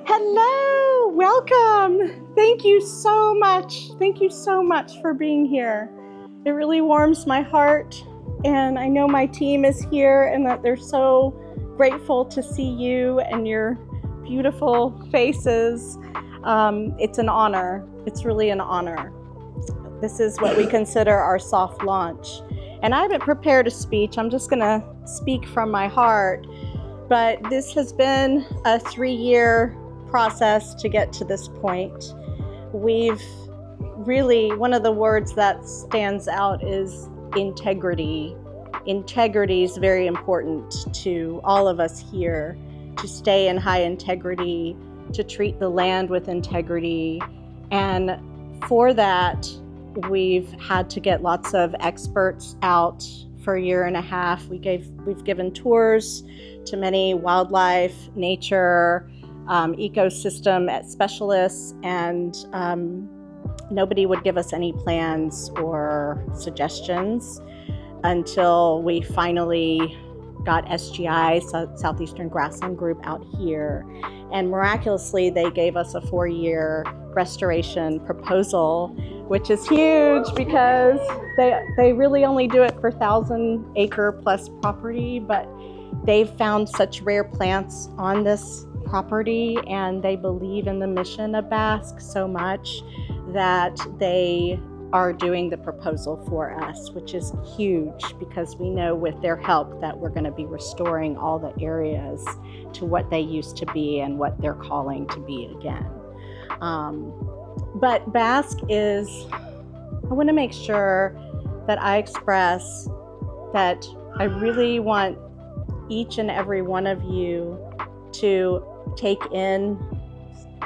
Hello, welcome. Thank you so much. Thank you so much for being here. It really warms my heart, and I know my team is here and that they're so grateful to see you and your beautiful faces. It's an honor. It's really an honor. This is what we consider our soft launch. And I haven't prepared a speech. I'm just gonna speak from my heart. But this has been a 3-year process to get to this point. We've really, one of the words that stands out is integrity. Integrity is very important to all of us here, to stay in high integrity, to treat the land with integrity. And for that, we've had to get lots of experts out for a year and a half. We've given tours to many wildlife, nature, ecosystem specialists, and nobody would give us any plans or suggestions until we finally got SGI, Southeastern Grassland Group, out here. And miraculously, they gave us a 4-year restoration proposal, which is huge because they really only do it for 1,000-acre plus property, but they've found such rare plants on this property, and they believe in the mission of Bask so much that they are doing the proposal for us, which is huge because we know with their help that we're going to be restoring all the areas to what they used to be and what they're calling to be again. But Bask is, I want to make sure that I express that I really want each and every one of you to take in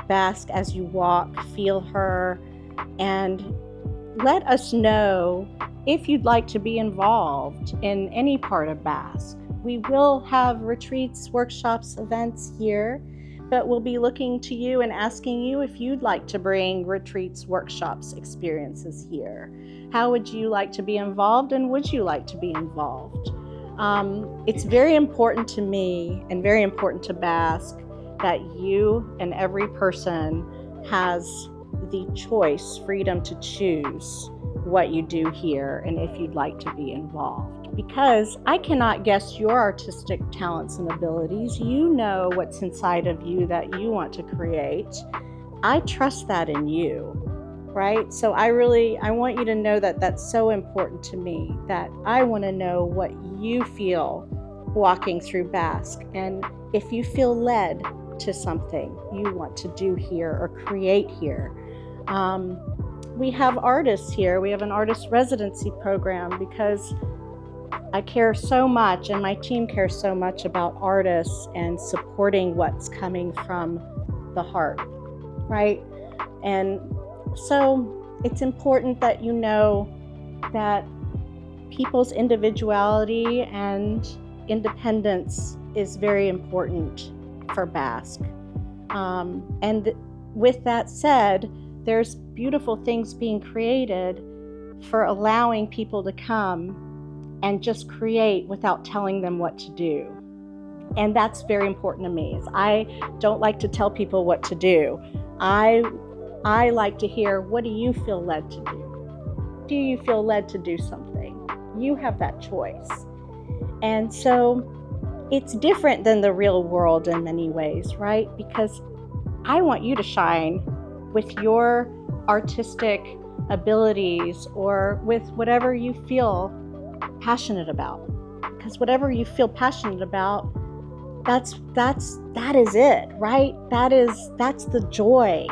Bask as you walk, feel her, and let us know if you'd like to be involved in any part of Bask. We will have retreats, workshops, events here, but we'll be looking to you and asking you if you'd like to bring retreats, workshops, experiences here. How would you like to be involved, and would you like to be involved? It's very important to me and very important to Bask that you and every person has the choice, freedom to choose what you do here and if you'd like to be involved. Because I cannot guess your artistic talents and abilities. You know what's inside of you that you want to create. I trust that in you, right? So I want you to know that that's so important to me, that I want to know what you feel walking through Bask, and if you feel led to something you want to do here or create here. We have artists here. We have an artist residency program because I care so much, and my team cares so much about artists and supporting what's coming from the heart, right? And so it's important that you know that people's individuality and independence is very important for Bask. And with that said, there's beautiful things being created for allowing people to come and just create without telling them what to do. And that's very important to me. I don't like to tell people what to do. I like to hear, what do you feel led to do? Do you feel led to do something? You have that choice. And so it's different than the real world in many ways, right? Because I want you to shine with your artistic abilities or with whatever you feel passionate about. Because whatever you feel passionate about, that is it, right? That's the joy.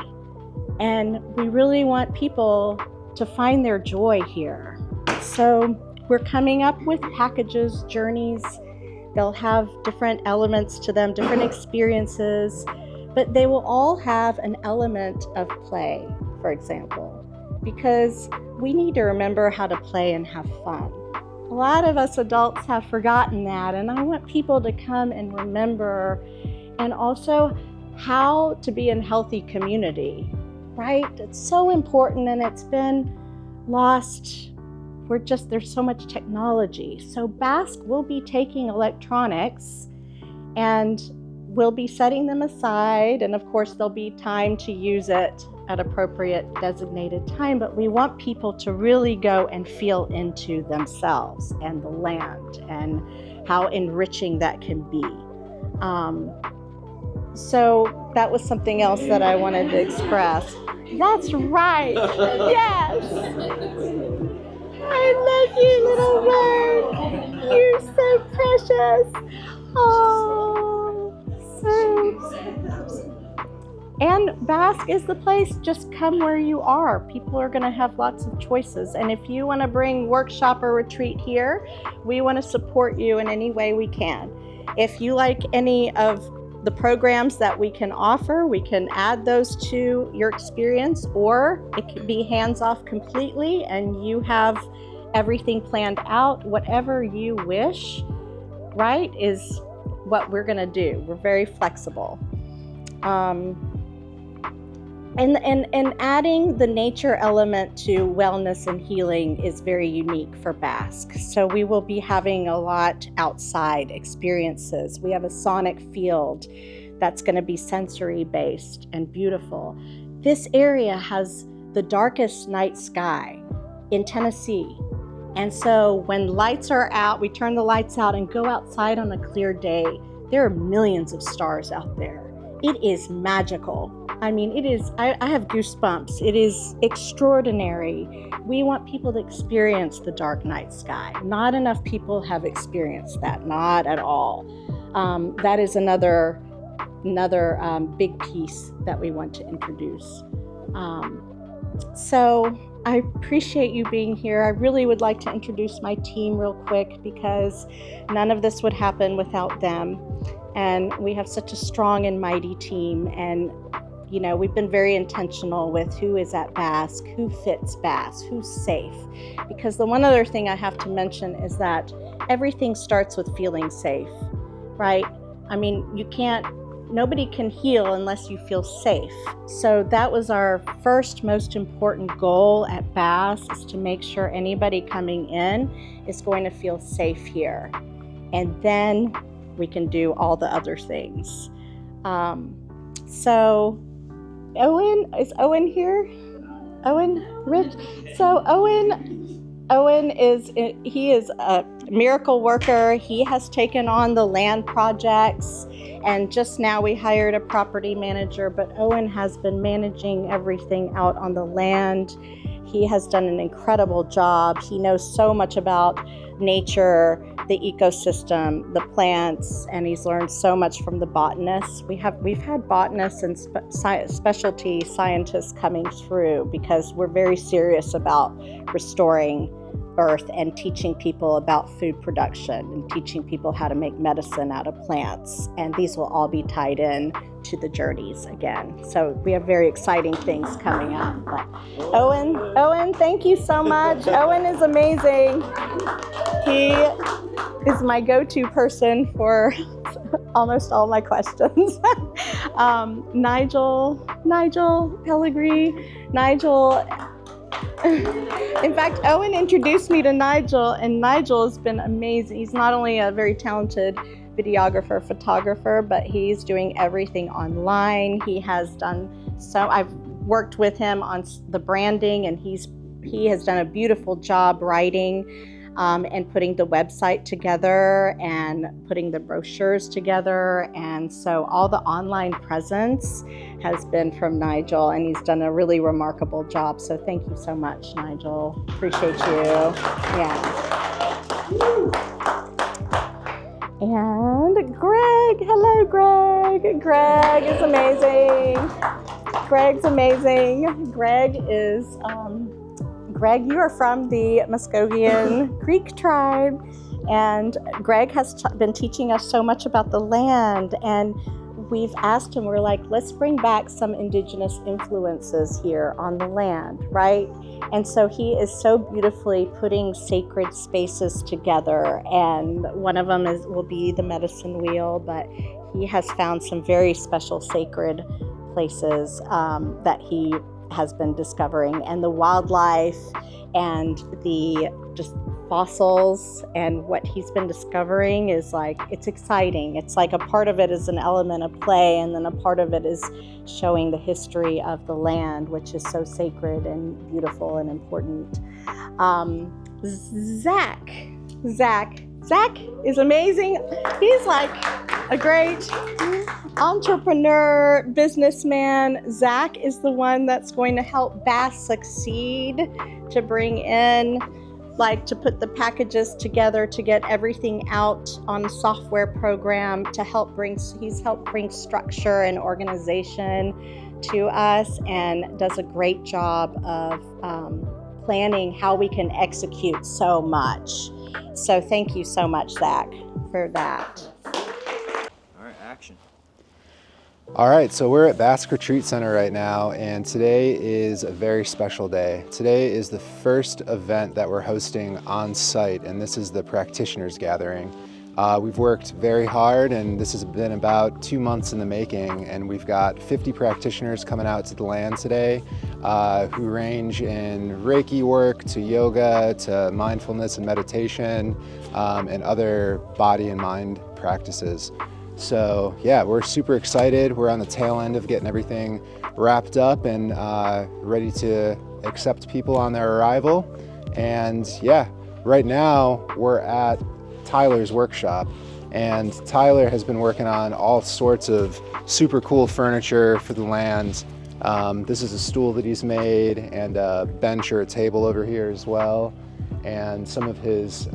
And we really want people to find their joy here. So we're coming up with packages, journeys. They'll have different elements to them, different experiences, but they will all have an element of play, for example, because we need to remember how to play and have fun. A lot of us adults have forgotten that, and I want people to come and remember, and also how to be in healthy community, right? It's so important, and it's been lost. There's so much technology. So Bask will be taking electronics, and we'll be setting them aside, and of course there'll be time to use it at appropriate designated time, but we want people to really go and feel into themselves and the land and how enriching that can be. So that was something else that I wanted to express. That's right. Yes. I love you, little bird. You're so precious. Oh, so. And Bask is the place. Just come where you are. People are going to have lots of choices. And if you want to bring workshop or retreat here, we want to support you in any way we can. If you like any of the programs that we can offer, we can add those to your experience, or it could be hands-off completely and you have everything planned out. Whatever you wish, right, is what we're going to do. We're very flexible. And adding the nature element to wellness and healing is very unique for Bask. So we will be having a lot outside experiences. We have a sonic field that's going to be sensory based and beautiful. This area has the darkest night sky in Tennessee. And so when lights are out, we turn the lights out and go outside on a clear day. There are millions of stars out there. It is magical. I mean, it is, I have goosebumps. It is extraordinary. We want people to experience the dark night sky. Not enough people have experienced that, not at all. That is another big piece that we want to introduce. So I appreciate you being here. I really would like to introduce my team real quick because none of this would happen without them. And we have such a strong and mighty team. And you know, we've been very intentional with who is at Bask, who fits Bask, who's safe. Because the one other thing I have to mention is that everything starts with feeling safe, right? I mean, nobody can heal unless you feel safe. So that was our first most important goal at Bask, is to make sure anybody coming in is going to feel safe here. And then we can do all the other things. So Owen, is Owen here? Owen, Rich? So Owen is a miracle worker. He has taken on the land projects, and just now we hired a property manager, but Owen has been managing everything out on the land. He has done an incredible job. He knows so much about nature, the ecosystem, the plants, and he's learned so much from the botanists. We've had botanists and specialty scientists coming through because we're very serious about restoring Earth and teaching people about food production and teaching people how to make medicine out of plants. And these will all be tied in to the journeys again. So we have very exciting things coming up. But Owen, thank you so much. Owen is amazing. He is my go-to person for almost all my questions. Nigel Pellegrini. In fact, Owen introduced me to Nigel, and Nigel has been amazing. He's not only a very talented videographer, photographer, but he's doing everything online. He has done I've worked with him on the branding, and he has done a beautiful job writing and putting the website together and putting the brochures together. And so all the online presence has been from Nigel, and he's done a really remarkable job. So thank you so much, Nigel. Appreciate you. Yeah. And Greg. Hello, Greg. Greg is amazing. Greg's amazing. Greg, you are from the Muskogean Creek tribe, and Greg has been teaching us so much about the land, and we've asked him, we're like, let's bring back some indigenous influences here on the land, right? And so he is so beautifully putting sacred spaces together, and one of them will be the medicine wheel, but he has found some very special sacred places that he has been discovering, and the wildlife and the just fossils and what he's been discovering is like, it's exciting. It's like a part of it is an element of play, and then a part of it is showing the history of the land, which is so sacred and beautiful and important. Zach is amazing. He's like a great entrepreneur, businessman. Zach is the one that's going to help Bask succeed, to bring in, like, to put the packages together, to get everything out on a software program, to help he's helped bring structure and organization to us, and does a great job of planning how we can execute so much. So thank you so much, Zach, for that. All right, action. All right, so we're at Bask Retreat Center right now, and today is a very special day. Today is the first event that we're hosting on site, and this is the practitioners gathering. We've worked very hard, and this has been about 2 months in the making, and we've got 50 practitioners coming out to the land today who range in Reiki work to yoga to mindfulness and meditation and other body and mind practices. So yeah, we're super excited. We're on the tail end of getting everything wrapped up and ready to accept people on their arrival. And yeah, right now we're at Tyler's workshop, and Tyler has been working on all sorts of super cool furniture for the land. This is a stool that he's made, and a bench or a table over here as well, and some of his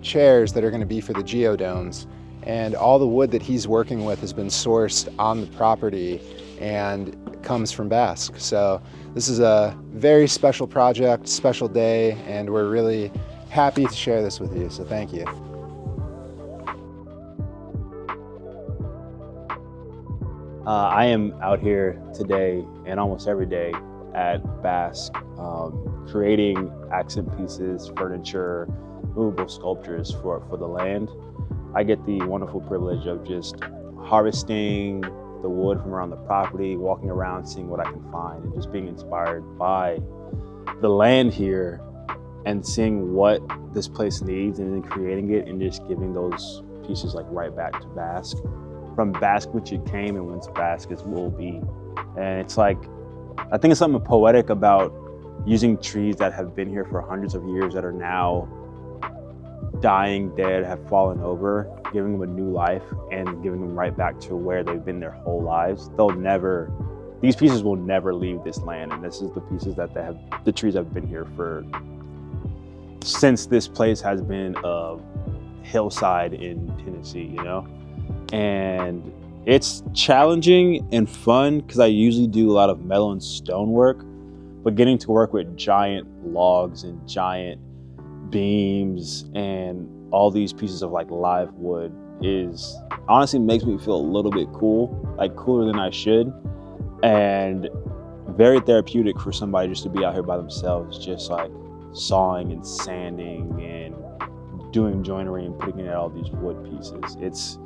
chairs that are going to be for the geodomes. And all the wood that he's working with has been sourced on the property and comes from Bask. So this is a very special project, special day, and we're really happy to share this with you, so thank you. I am out here today and almost every day at Bask, creating accent pieces, furniture, movable sculptures for the land. I get the wonderful privilege of just harvesting the wood from around the property, walking around, seeing what I can find, and just being inspired by the land here and seeing what this place needs, and then creating it and just giving those pieces like right back to Bask. From Bask which it came, and whence Bask is will be. And it's like, I think it's something poetic about using trees that have been here for hundreds of years, that are now dying, dead, have fallen over, giving them a new life and giving them right back to where they've been their whole lives. These pieces will never leave this land, and this is the pieces that the trees have been here for since this place has been a hillside in Tennessee, you know? And it's challenging and fun because I usually do a lot of metal and stone work, but getting to work with giant logs and giant beams and all these pieces of like live wood is honestly makes me feel a little bit cool, like cooler than I should, and very therapeutic for somebody just to be out here by themselves, just like sawing and sanding and doing joinery and putting in all these wood pieces.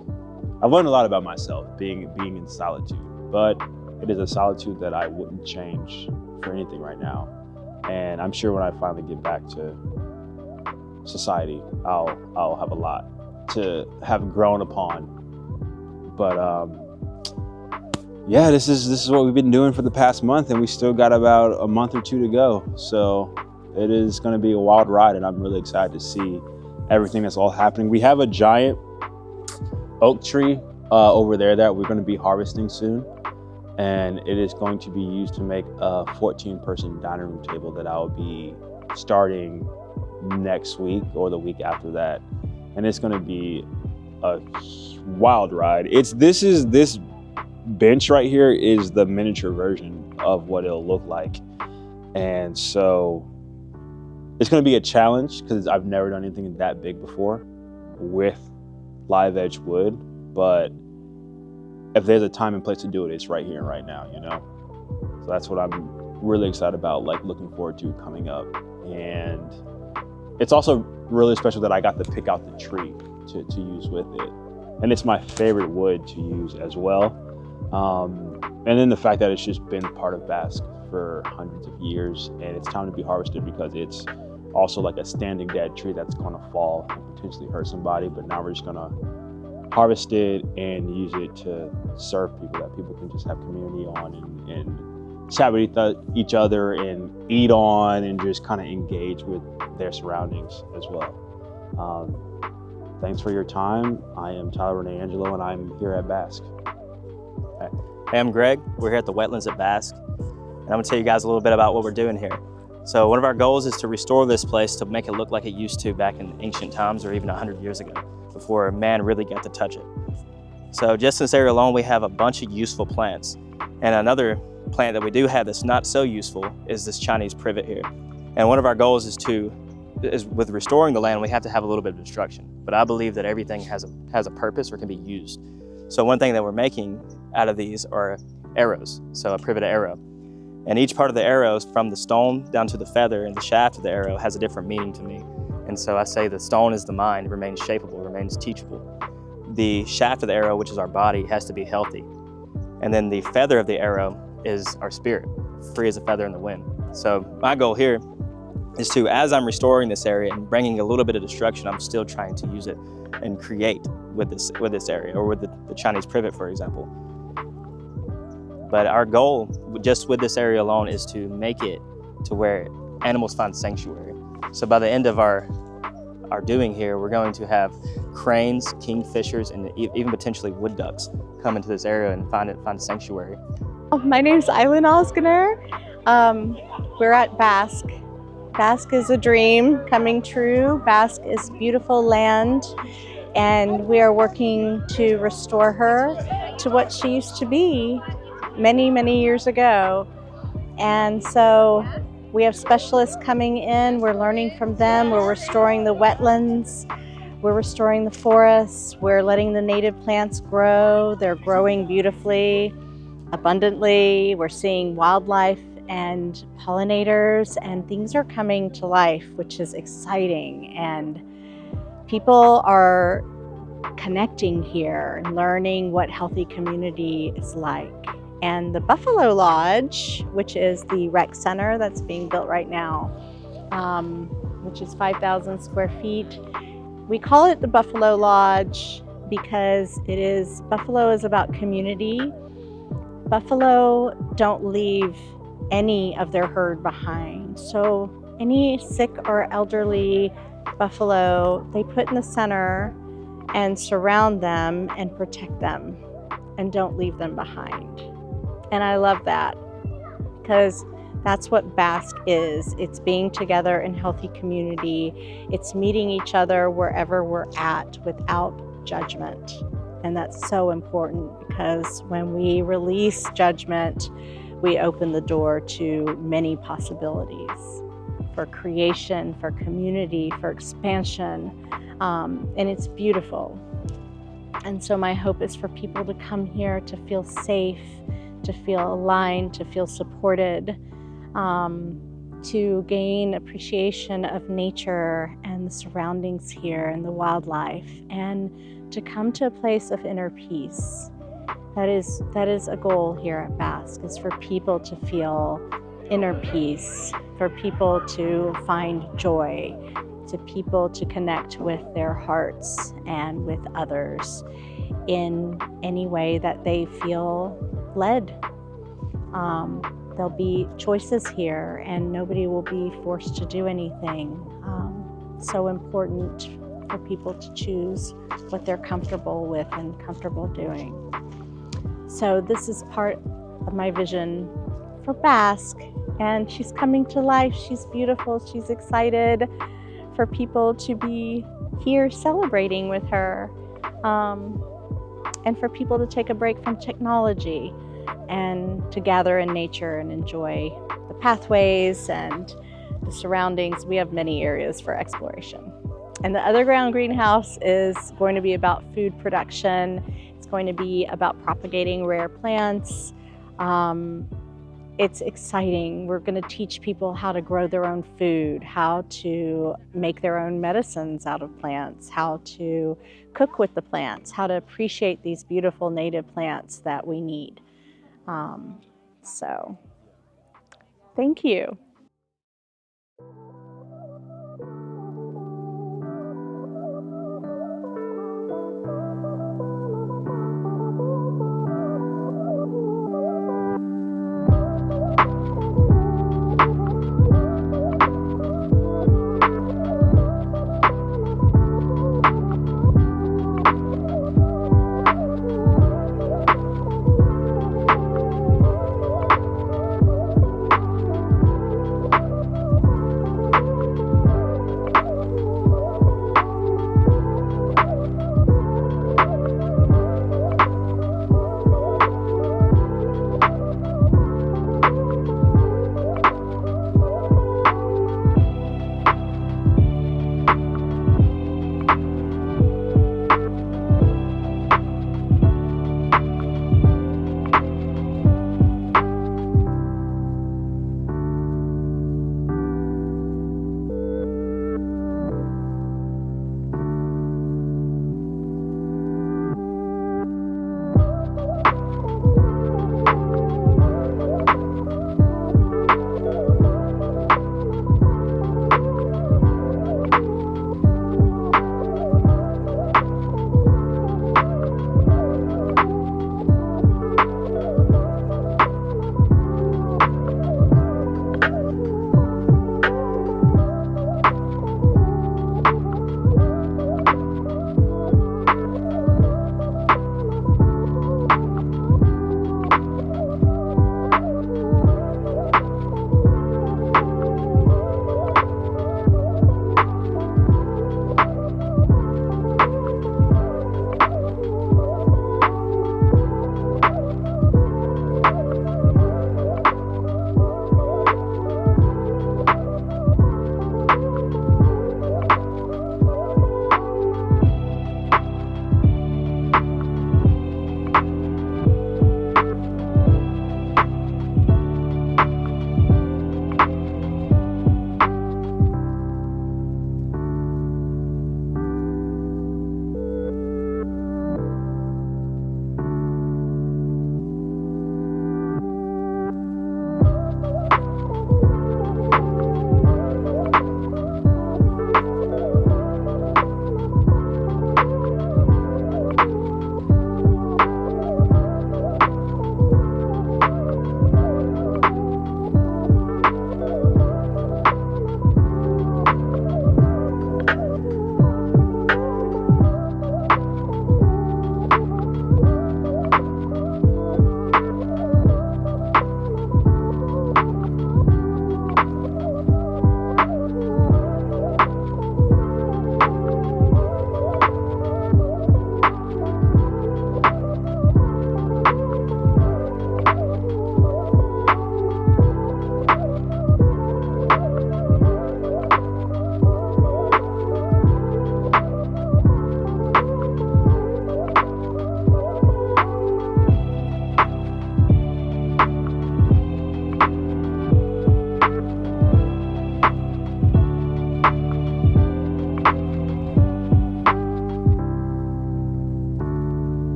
I've learned a lot about myself being in solitude, but it is a solitude that I wouldn't change for anything right now. And I'm sure when I finally get back to society, I'll have a lot to have grown upon. But yeah, this is what we've been doing for the past month, and we still got about a month or two to go. So it is going to be a wild ride, and I'm really excited to see everything that's all happening. We have a giant oak tree over there that we're going to be harvesting soon, and it is going to be used to make a 14-person dining room table that I'll be starting next week or the week after that, and it's going to be a wild ride. This bench right here is the miniature version of what it'll look like, and so it's going to be a challenge because I've never done anything that big before with live edge wood, but if there's a time and place to do it, it's right here and right now, you know? So that's what I'm really excited about, like looking forward to coming up. And it's also really special that I got to pick out the tree to use with it. And it's my favorite wood to use as well. And then the fact that it's just been part of Bask for hundreds of years, and it's time to be harvested because it's also like a standing dead tree that's going to fall and potentially hurt somebody, but now we're just going to harvest it and use it to serve people, that people can just have community on and chat with each other and eat on and just kind of engage with their surroundings as well. Thanks for your time. I am Tyler Renee Angelo, and I'm here at Bask. Hey, I'm Greg. We're here at the wetlands at Bask, and I'm gonna tell you guys a little bit about what we're doing here. So one of our goals is to restore this place to make it look like it used to back in ancient times, or even 100 years ago, before man really got to touch it. So just in this area alone, we have a bunch of useful plants. And another plant that we do have that's not so useful is this Chinese privet here. And one of our goals is with restoring the land, we have to have a little bit of destruction. But I believe that everything has a purpose or can be used. So one thing that we're making out of these are arrows, so a privet arrow. And each part of the arrows, from the stone down to the feather and the shaft of the arrow, has a different meaning to me. And so I say the stone is the mind, remains shapeable, remains teachable. The shaft of the arrow, which is our body, has to be healthy. And then the feather of the arrow is our spirit, free as a feather in the wind. So my goal here is to, as I'm restoring this area and bringing a little bit of destruction, I'm still trying to use it and create with this area, or with the Chinese privet, for example. But our goal, just with this area alone, is to make it to where animals find sanctuary. So by the end of our doing here, we're going to have cranes, kingfishers, and even potentially wood ducks come into this area and find sanctuary. My name's Eileen Osgener. We're at Bask. Bask is a dream coming true. Bask is beautiful land, and we are working to restore her to what she used to be many, many years ago. And so we have specialists coming in. We're learning from them. We're restoring the wetlands. We're restoring the forests. We're letting the native plants grow. They're growing beautifully, abundantly. We're seeing wildlife and pollinators, and things are coming to life, which is exciting. And people are connecting here and learning what healthy community is like. And the Buffalo Lodge, which is the rec center that's being built right now, which is 5,000 square feet. We call it the Buffalo Lodge because Buffalo is about community. Buffalo don't leave any of their herd behind. So any sick or elderly buffalo, they put in the center and surround them and protect them and don't leave them behind. And I love that, because that's what Bask is. It's being together in healthy community. It's meeting each other wherever we're at without judgment. And that's so important, because when we release judgment, we open the door to many possibilities for creation, for community, for expansion, and it's beautiful. And so my hope is for people to come here to feel safe, to feel aligned, to feel supported, to gain appreciation of nature and the surroundings here and the wildlife, and to come to a place of inner peace. That is a goal here at Bask, is for people to feel inner peace, for people to find joy, to people to connect with their hearts and with others in any way that they feel led. There'll be choices here, and nobody will be forced to do anything. So important for people to choose what they're comfortable with and comfortable doing. So this is part of my vision for Bask, and she's coming to life. She's beautiful. She's excited for people to be here celebrating with her, and for people to take a break from technology and to gather in nature and enjoy the pathways and the surroundings. We have many areas for exploration. And the underground greenhouse is going to be about food production. It's going to be about propagating rare plants. It's exciting. We're going to teach people how to grow their own food, how to make their own medicines out of plants, how to cook with the plants, how to appreciate these beautiful native plants that we need. So, thank you.